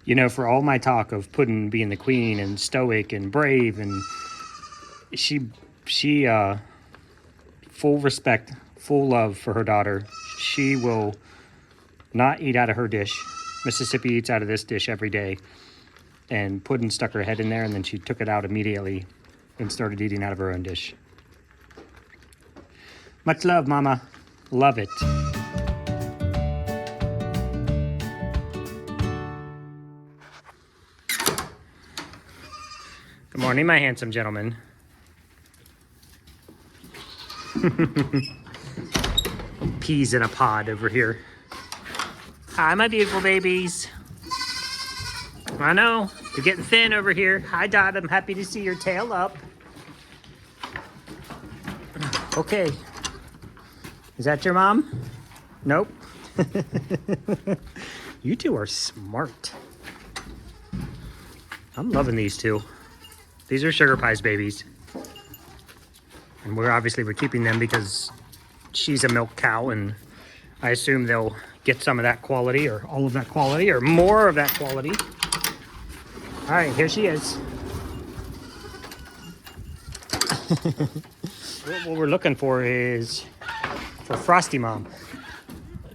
You know, for all my talk of Puddin being the queen and stoic and brave, and she full respect, full love for her daughter. She will not eat out of her dish. Mississippi eats out of this dish every day. And Puddin stuck her head in there, and then she took it out immediately and started eating out of her own dish. Much love, Mama. Love it. Good morning, my handsome gentleman. Peas in a pod over here. Hi, my beautiful babies. I know, you're getting thin over here. Hi, Dot, I'm happy to see your tail up. Okay. Is that your mom? Nope. You two are smart. I'm loving these two. These are Sugar Pie's babies. And we're keeping them because she's a milk cow, and I assume they'll get some of that quality, or all of that quality, or more of that quality. All right, here she is. What we're looking for is for Frosty Mom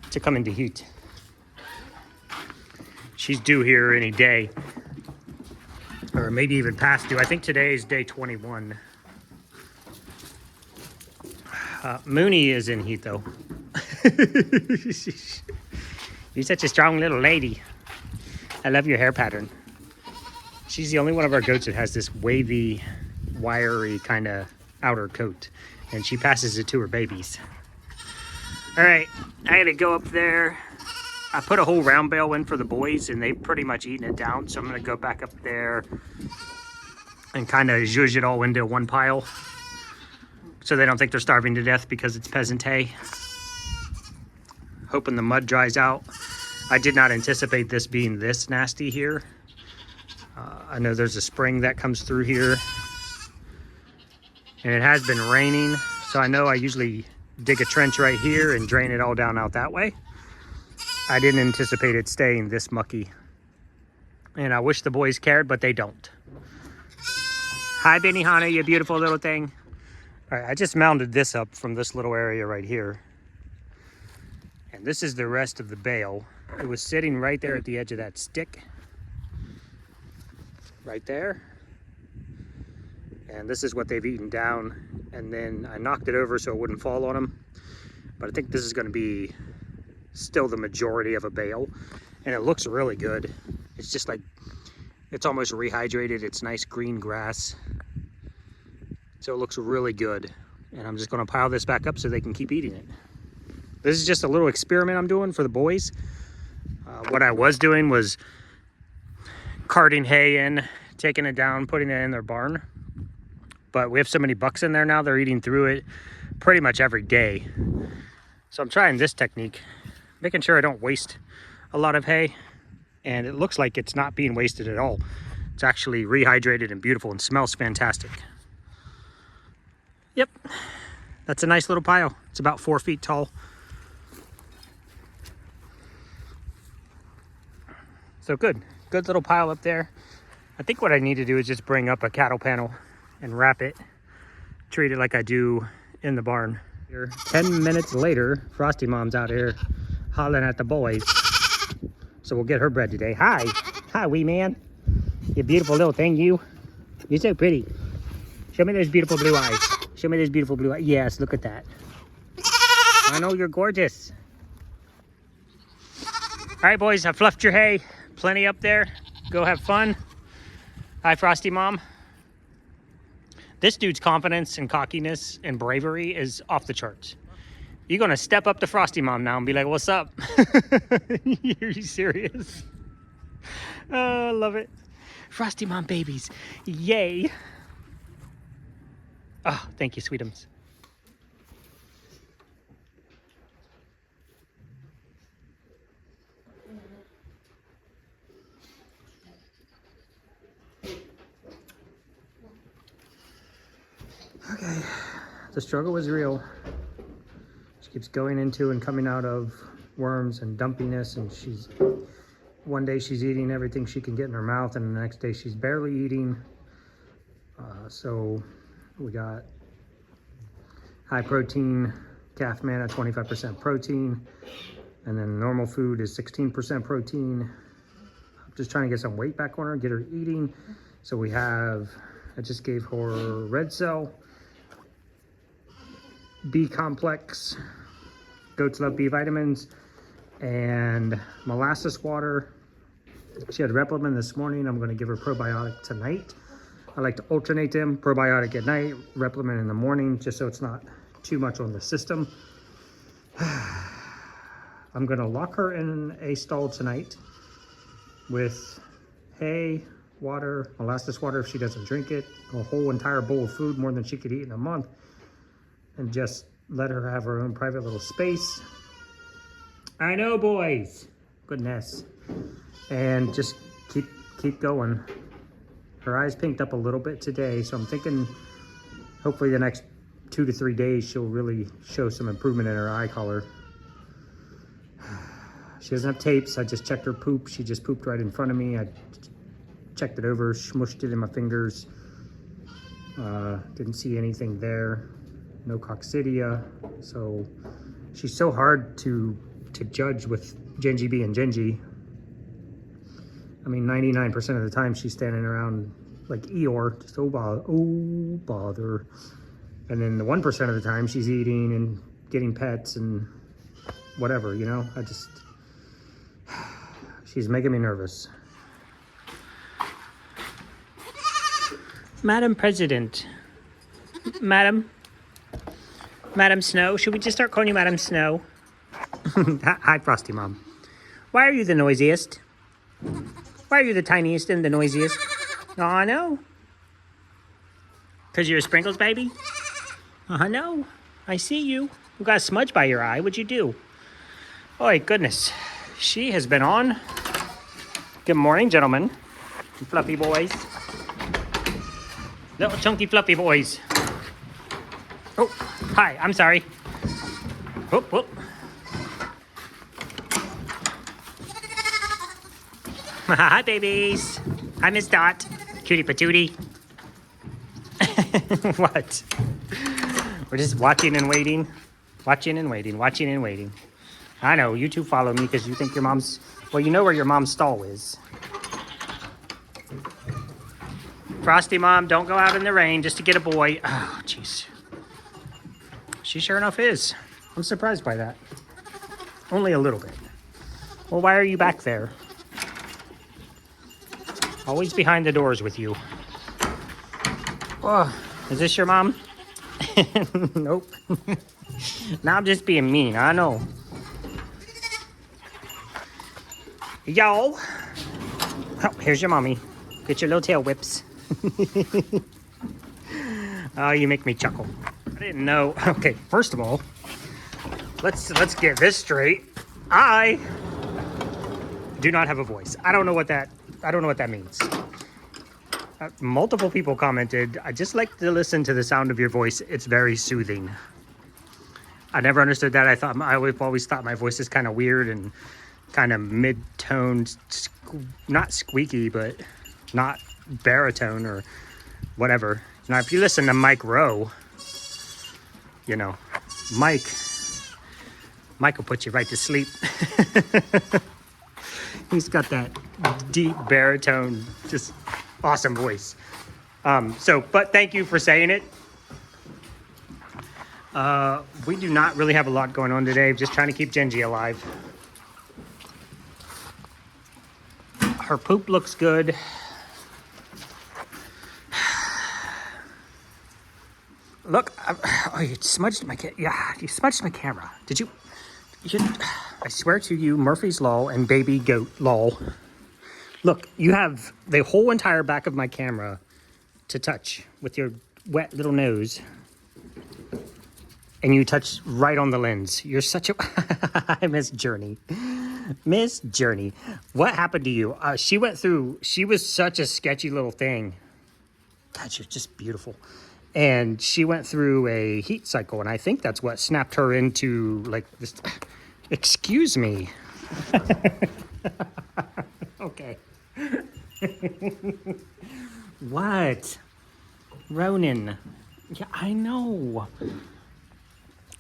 to come into heat. She's due here any day, or maybe even past due. I think today is day 21. Mooney is in heat though. You're such a strong little lady. I love your hair pattern. She's the only one of our goats that has this wavy, wiry kind of outer coat, and she passes it to her babies. All right, I gotta go up there. I put a whole round bale in for the boys, and they've pretty much eaten it down, so I'm gonna go back up there and kind of zhuzh it all into one pile so they don't think they're starving to death because it's peasant hay. Hoping the mud dries out. I did not anticipate this being this nasty here. I know there's a spring that comes through here, and it has been raining, so I know I usually dig a trench right here and drain it all down out that way. I didn't anticipate it staying this mucky, and I wish the boys cared, but they don't. Hi, Benihana, you beautiful little thing. All right, I just mounded this up from this little area right here, and this is the rest of the bale. It was sitting right there at the edge of that stick. Right there, and this is what they've eaten down, and then I knocked it over so it wouldn't fall on them, but I think this is going to be still the majority of a bale, and it looks really good. It's just like, it's almost rehydrated. It's nice green grass, so it looks really good, and I'm just going to pile this back up so they can keep eating it. This is just a little experiment I'm doing for the boys. What I was doing was carting hay in, taking it down, putting it in their barn. But we have so many bucks in there now, they're eating through it pretty much every day. So I'm trying this technique, making sure I don't waste a lot of hay. And it looks like it's not being wasted at all. It's actually rehydrated and beautiful and smells fantastic. Yep, that's a nice little pile. It's about 4 feet tall. So good little pile up there. I think what I need to do is just bring up a cattle panel and wrap it, treat it like I do in the barn. 10 minutes later, Frosty Mom's out here hollering at the boys. So we'll get her bread today. Hi, wee man. You beautiful little thing, you. You're so pretty. Show me those beautiful blue eyes. Show me those beautiful blue eyes. Yes, look at that. I know you're gorgeous. All right, boys, I fluffed your hay. Plenty up there. Go have fun. Hi, Frosty Mom. This dude's confidence and cockiness and bravery is off the charts. You're gonna step up to Frosty Mom now and be like, what's up? Are you serious? Oh, I love it. Frosty Mom babies, yay. Oh, thank you, sweetums. Okay, the struggle was real. She keeps going into and coming out of worms and dumpiness, and she's one day she's eating everything she can get in her mouth, and the next day she's barely eating. So we got high protein calf manna, 25% protein, and then normal food is 16% protein. I'm just trying to get some weight back on her, get her eating. So we have, I just gave her red cell, B complex, goats love B vitamins, and molasses water. She had Replimon this morning. I'm going to give her probiotic tonight. I like to alternate them, probiotic at night, Replimon in the morning, just so it's not too much on the system. I'm going to lock her in a stall tonight with hay, water, molasses water if she doesn't drink it, a whole entire bowl of food, more than she could eat in a month, and just let her have her own private little space. I know, boys. Goodness. And just keep going. Her eyes pinked up a little bit today, so I'm thinking hopefully the next 2 to 3 days she'll really show some improvement in her eye color. She doesn't have tapes. I just checked her poop. She just pooped right in front of me. I checked it over, smushed it in my fingers. Didn't see anything there. No coccidia. So she's so hard to judge with Gingi being Gingi. I mean, 99% of the time she's standing around like Eeyore, just oh bother. And then the 1% of the time she's eating and getting pets and whatever, you know? She's making me nervous. Madam President. Madam Snow. Should we just start calling you Madam Snow? Hi, Frosty Mom. Why are you the noisiest? Why are you the tiniest and the noisiest? Oh, I know. Because you're a Sprinkles baby? I know. I see you. You got a smudge by your eye. What'd you do? Oh, my goodness. She has been on. Good morning, gentlemen. Fluffy boys. Little chunky fluffy boys. Oh, hi. I'm sorry. Whoop, whoop. Hi, babies. Hi, Miss Dot. Cutie patootie. What? We're just watching and waiting. Watching and waiting. Watching and waiting. I know. You two follow me because you think your mom's... Well, you know where your mom's stall is. Frosty Mom, don't go out in the rain just to get a boy. Oh, jeez. She sure enough is. I'm surprised by that. Only a little bit. Well, why are you back there? Always behind the doors with you. Oh, is this your mom? Nope. Now I'm just being mean, I know. Y'all. Oh, here's your mommy. Get your little tail whips. Oh, you make me chuckle. I didn't know. Okay, first of all, let's get this straight. I do not have a voice. I don't know what that means. Multiple people commented, I just like to listen to the sound of your voice. It's very soothing. I never understood that. I always thought my voice is kind of weird and kind of mid-toned, not squeaky, but not baritone or whatever. Now, if you listen to Mike Rowe, you know, Mike will put you right to sleep. He's got that deep baritone, just awesome voice. But thank you for saying it. We do not really have a lot going on today. Just trying to keep Gingi alive. Her poop looks good. Look, oh, you smudged my you smudged my camera. Did you? I swear to you, Murphy's Law and Baby Goat Law. Look, you have the whole entire back of my camera to touch with your wet little nose. And you touch right on the lens. You're such a... I miss Journey. Miss Journey. What happened to you? She was such a sketchy little thing. God, you're just beautiful. And she went through a heat cycle, and I think that's what snapped her into, like, this... Excuse me. Okay. What? Ronan. Yeah, I know.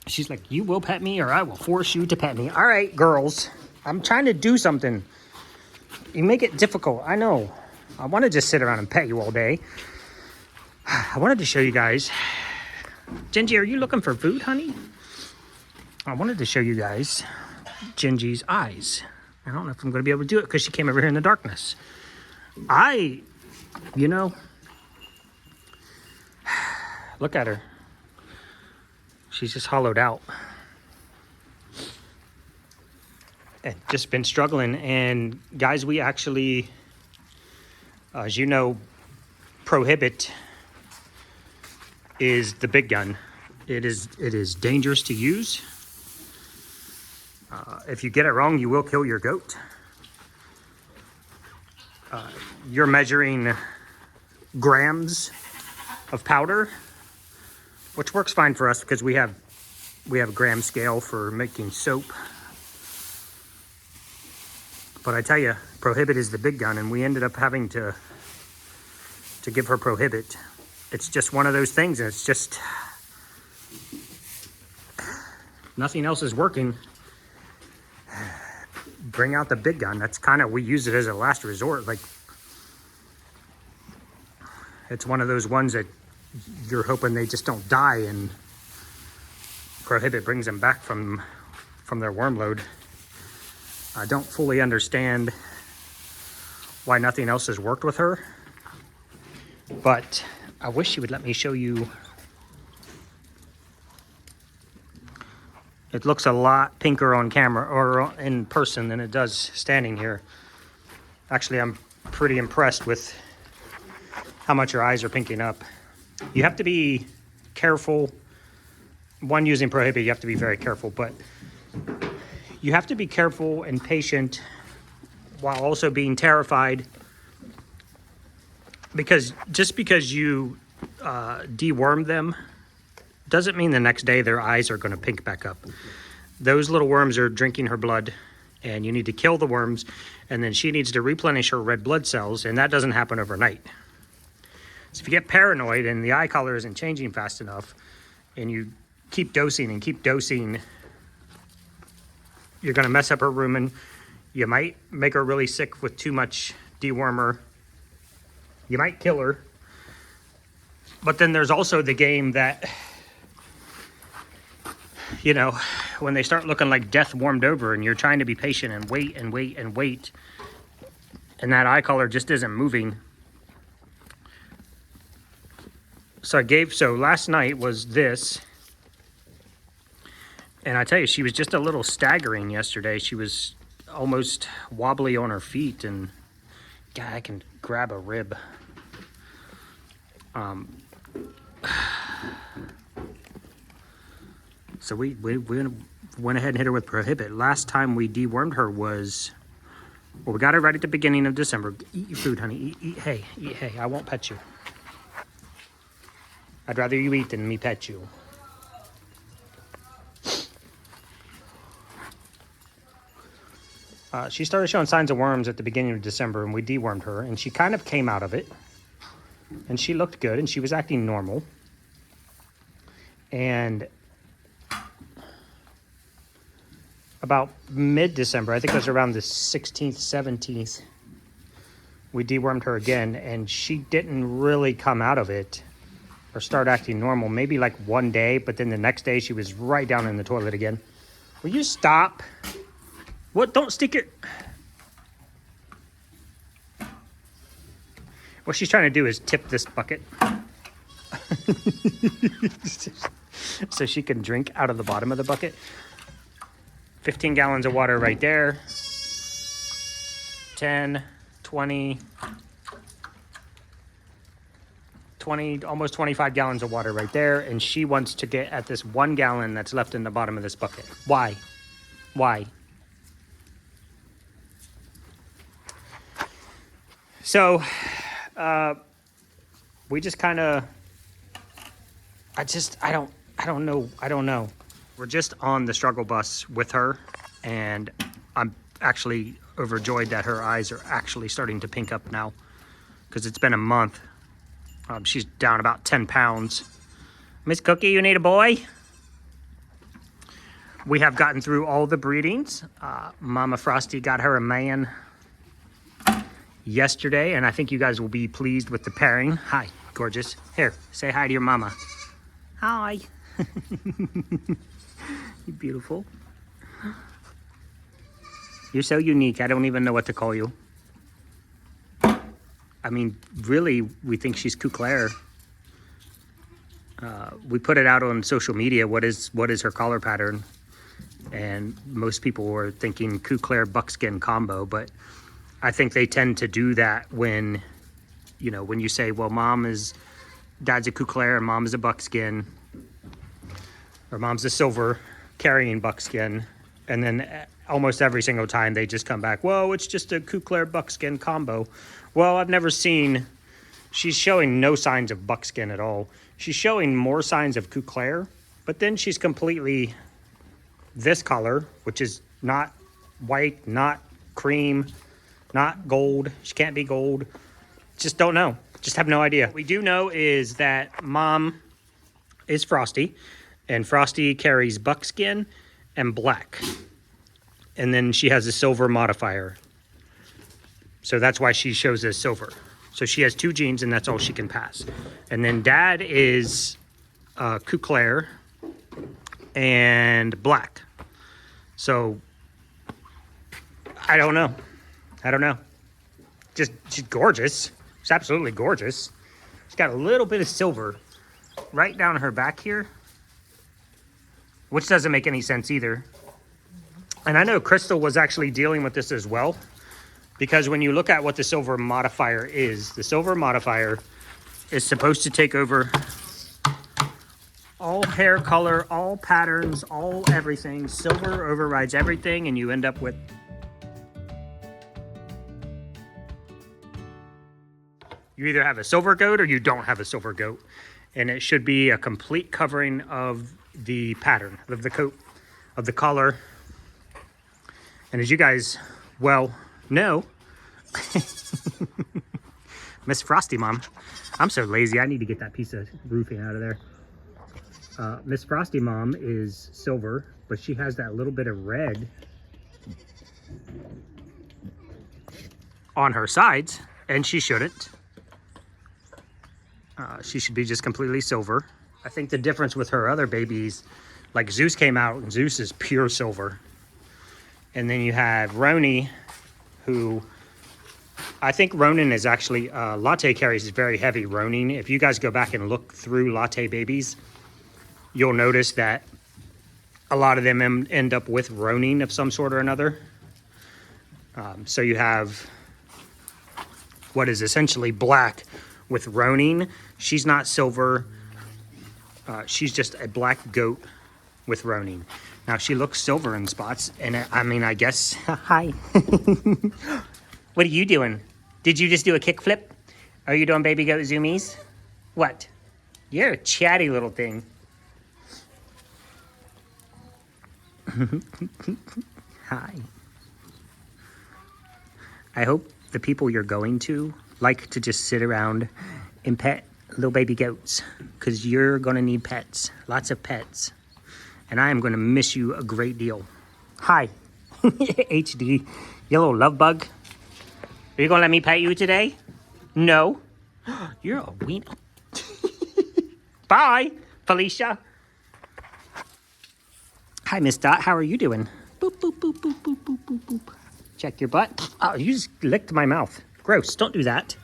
She's like, you will pet me or I will force you to pet me. All right, girls. I'm trying to do something. You make it difficult. I know. I want to just sit around and pet you all day. I wanted to show you guys. Gingi, are you looking for food, honey? I wanted to show you guys Gingi's eyes. I don't know if I'm going to be able to do it because she came over here in the darkness. You know, look at her. She's just hollowed out. And just been struggling. And guys, we actually, as you know, Prohibit is the big gun. It is dangerous to use. If you get it wrong, you will kill your goat. You're measuring grams of powder, which works fine for us because we have a gram scale for making soap. But I tell you, Prohibit is the big gun, and we ended up having to give her Prohibit. It's just one of those things, and it's just nothing else is working. Bring out the big gun. That's kind of, we use it as a last resort. Like, it's one of those ones that you're hoping they just don't die, and Prohibit brings them back from their worm load. I don't fully understand why nothing else has worked with her, but I wish she would let me show you. It looks a lot pinker on camera or in person than it does standing here. Actually, I'm pretty impressed with how much her eyes are pinking up. You have to be careful. One, using Prohibit, you have to be very careful, but you have to be careful and patient while also being terrified, because just because you deworm them doesn't mean the next day their eyes are going to pink back up. Those little worms are drinking her blood, and you need to kill the worms, and then she needs to replenish her red blood cells, and that doesn't happen overnight. So if you get paranoid and the eye color isn't changing fast enough, and you keep dosing and keep dosing, you're going to mess up her rumen. You might make her really sick with too much dewormer. You might kill her. But then there's also the game that, you know, when they start looking like death warmed over and you're trying to be patient and wait and wait and wait, and that eye color just isn't moving. So last night was this. And I tell you, she was just a little staggering yesterday. She was almost wobbly on her feet, and God, I can grab a rib. So we went ahead and hit her with Prohibit. Last time we dewormed her was, well, we got her right at the beginning of December. Eat your food, honey. Eat hay. Eat hay. I won't pet you. I'd rather you eat than me pet you. She started showing signs of worms at the beginning of December, and we dewormed her, and she kind of came out of it, and she looked good, and she was acting normal. And about mid-December, I think it was around the 16th, 17th, we dewormed her again, and she didn't really come out of it or start acting normal. Maybe like one day, but then the next day she was right down in the toilet again. Will you stop? What? Don't stick it. What she's trying to do is tip this bucket so she can drink out of the bottom of the bucket. 15 gallons of water right there. 10, 20, almost 25 gallons of water right there. And she wants to get at this 1 gallon that's left in the bottom of this bucket. Why? Why? So, we just kind of, I don't know. We're just on the struggle bus with her, and I'm actually overjoyed that her eyes are actually starting to pink up now, because it's been a month. She's down about 10 pounds. Miss Cookie, you need a boy? We have gotten through all the breedings. Mama Frosty got her a man yesterday, and I think you guys will be pleased with the pairing. Hi, gorgeous. Here, say hi to your mama. Hi. You're beautiful. You're so unique. I don't even know what to call you. I mean, really, we think she's Couclair. We put it out on social media. What is her collar pattern? And most people were thinking Couclair buckskin combo, but I think they tend to do that when, you know, when you say, well, dad's a Couclair and mom is a buckskin, or mom's a silver carrying buckskin, and then almost every single time they just come back, whoa, it's just a Couclair buckskin combo. Well, I've never seen, she's showing no signs of buckskin at all. She's showing more signs of Couclair, but then she's completely this color, which is not white, not cream, not gold. She can't be gold. Just don't know. Just have no idea. What we do know is that mom is Frosty, and Frosty carries buckskin and black. And then she has a silver modifier. So that's why she shows as silver. So she has 2 genes, and that's all she can pass. And then dad is Couclair and black. So I don't know. Just, she's gorgeous. She's absolutely gorgeous. She's got a little bit of silver right down her back here, which doesn't make any sense either. And I know Crystal was actually dealing with this as well, because when you look at what the silver modifier is, the silver modifier is supposed to take over all hair color, all patterns, all everything. Silver overrides everything, and you end up with you either have a silver goat or you don't have a silver goat. And it should be a complete covering of the pattern, of the coat, of the collar. And as you guys well know, Miss Frosty Mom, I'm so lazy, I need to get that piece of roofing out of there. Miss Frosty Mom is silver, but she has that little bit of red on her sides, and she shouldn't. She should be just completely silver. I think the difference with her other babies, like Zeus came out, and Zeus is pure silver. And then you have Roni, who I think Ronin is actually, Latte carries is very heavy Ronin. If you guys go back and look through Latte babies, you'll notice that a lot of them end up with Ronin of some sort or another. So you have what is essentially black with Ronin. She's not silver. She's just a black goat with Ronin. Now she looks silver in spots, and I mean, I guess, hi. What are you doing? Did you just do a kickflip? Are you doing baby goat zoomies? What? You're a chatty little thing. Hi. I hope the people you're going to like to just sit around and pet little baby goats, because you're going to need pets, lots of pets. And I am going to miss you a great deal. Hi, HD, you little love bug. Are you going to let me pet you today? No. You're a wiener. Bye, Felicia. Hi, Miss Dot. How are you doing? Boop, boop, boop, boop, boop, boop, boop, boop. Check your butt. Oh, you just licked my mouth. Gross. Don't do that.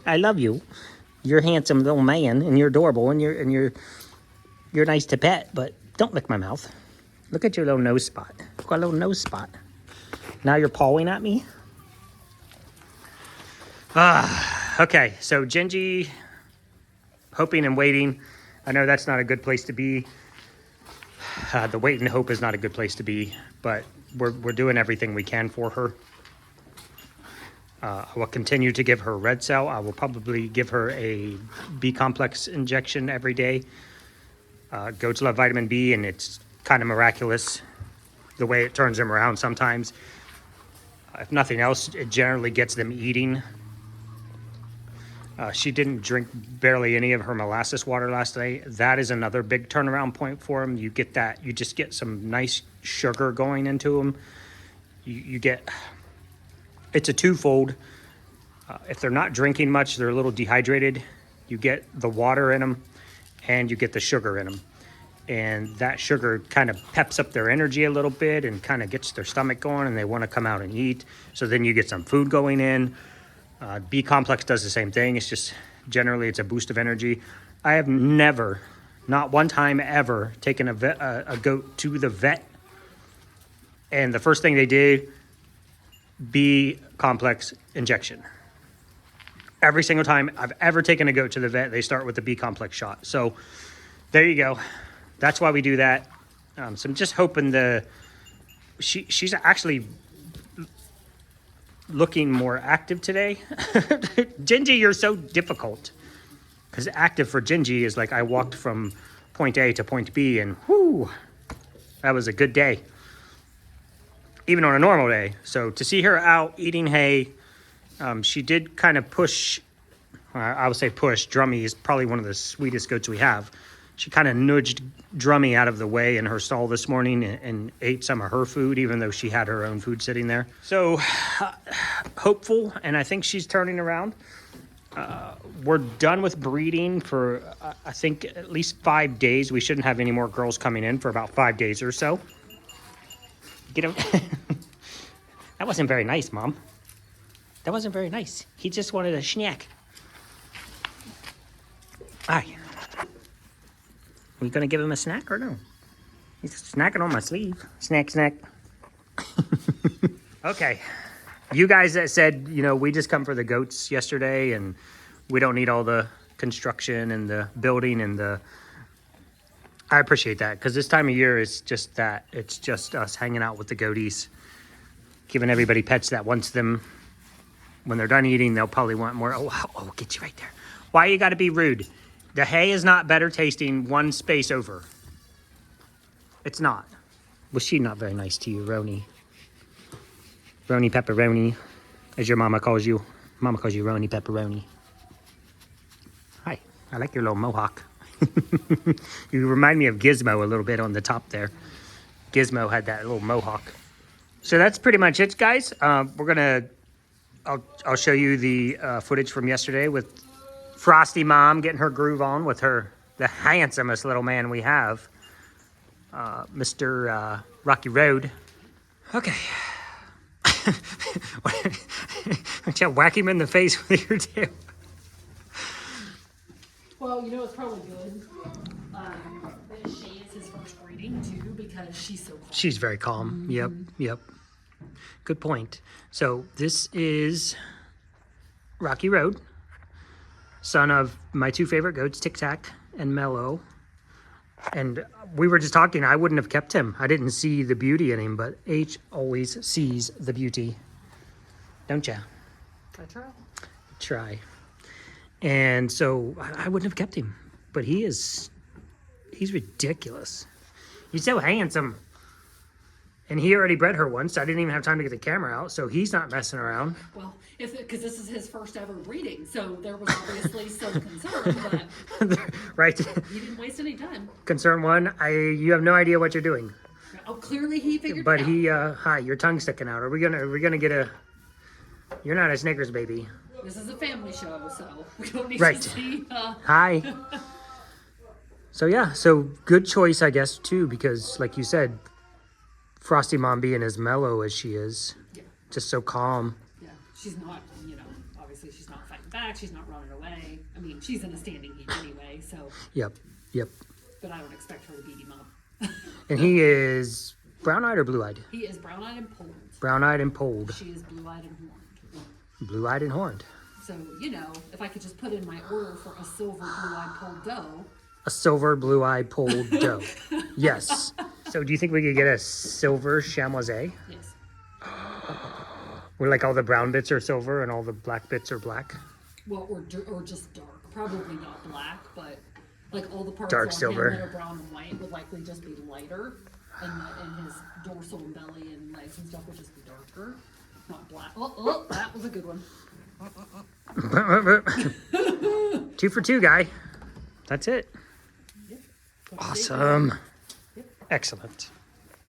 I love you. You're a handsome little man, and you're adorable, and you're nice to pet, but don't lick my mouth. Look at your little nose spot. You've got a little nose spot. Now you're pawing at me? Okay, so Gingi, hoping and waiting. I know that's not a good place to be. The wait and hope is not a good place to be, but we're doing everything we can for her. I will continue to give her red cell. I will probably give her a B complex injection every day. Goats love vitamin B, and it's kind of miraculous. the way it turns them around sometimes. If nothing else, it generally gets them eating. She didn't drink barely any of her molasses water last night. That is another big turnaround point for them. You get that, you just get some nice sugar going into them. You get, it's a twofold. If they're not drinking much, they're a little dehydrated. You get the water in them and you get the sugar in them. And that sugar kind of peps up their energy a little bit and kind of gets their stomach going, and they want to come out and eat. So then you get some food going in. B complex does the same thing. It's just generally it's a boost of energy. I have never, not one time ever, taken a goat to the vet, and the first thing they did, B complex injection. Every single time I've ever taken a goat to the vet, they start with the B complex shot. So there you go. That's why we do that. So I'm just hoping she's actually looking more active today. Gingi, you're so difficult. Because active for Gingi is like I walked from point A to point B, and whoo, that was a good day. Even on a normal day. So to see her out eating hay, she did kind of push, I would say push. Drummy is probably one of the sweetest goats we have. She kind of nudged Drummy out of the way in her stall this morning and ate some of her food, even though she had her own food sitting there. So hopeful, and I think she's turning around. We're done with breeding for, I think, at least 5 days. We shouldn't have any more girls coming in for about 5 days or so. Get him. That wasn't very nice, Mom. That wasn't very nice. He just wanted a snack. Hi. Are you going to give him a snack or no? He's snacking on my sleeve. Snack, snack. Okay. You guys that said, you know, we just come for the goats yesterday and we don't need all the construction and the building and the... I appreciate that, because this time of year is just that. It's just us hanging out with the goaties, giving everybody pets that wants them. When they're done eating, they'll probably want more. Oh, get you right there. Why you got to be rude? The hay is not better tasting one space over. It's not. Was she not very nice to you, Roni? Roni Pepperoni, as your mama calls you. Mama calls you Roni Pepperoni. Hi, I like your little mohawk. You remind me of Gizmo a little bit on the top there. Gizmo had that little mohawk. So that's pretty much it, guys. I'll show you the footage from yesterday with Frosty Mom getting her groove on with the handsomest little man we have, Mr. Rocky Road. Okay. Don't you whack him in the face with your tail? Well, you know it's probably good that she is his first breeding too, because she's so calm. She's very calm. Mm-hmm. Yep. Good point. So this is Rocky Road, son of my two favorite goats, Tic Tac and Mellow. And we were just talking, I wouldn't have kept him. I didn't see the beauty in him, but H always sees the beauty. Don't ya? I try. Try. And so I wouldn't have kept him, but he's ridiculous. He's so handsome. And he already bred her once. I didn't even have time to get the camera out, so he's not messing around. Well, because this is his first ever breeding, so there was obviously some concern, but right. He didn't waste any time. Concern one, you have no idea what you're doing. Oh, clearly he figured but it out. Hi, your tongue's sticking out. Are we gonna get a? You're not a Snickers baby. This is a family show, so we don't need right. to see. Hi. So yeah, so good choice, I guess, too, because like you said, Frosty Mom being as mellow as she is, just so calm. Yeah, she's not, obviously she's not fighting back. She's not running away. I mean, she's in a standing heat anyway, so. Yep. But I don't expect her to beat him up. And he is brown-eyed or blue-eyed? He is brown-eyed and polled. Brown-eyed and polled. She is blue-eyed and horned. Blue-eyed and horned. So, if I could just put in my order for a silver blue-eyed polled doe. A silver blue-eyed polled doe. Yes. So do you think we could get a silver chamoisé? Yes. Where like all the brown bits are silver and all the black bits are black? Well, or just dark. Probably not black, but like all the parts dark on silver him that are brown and white would likely just be lighter. and his dorsal and belly and legs and stuff will just be darker, not black. Oh, that was a good one. 2 for 2, guy. That's it. Yep. Awesome. Yep. Excellent.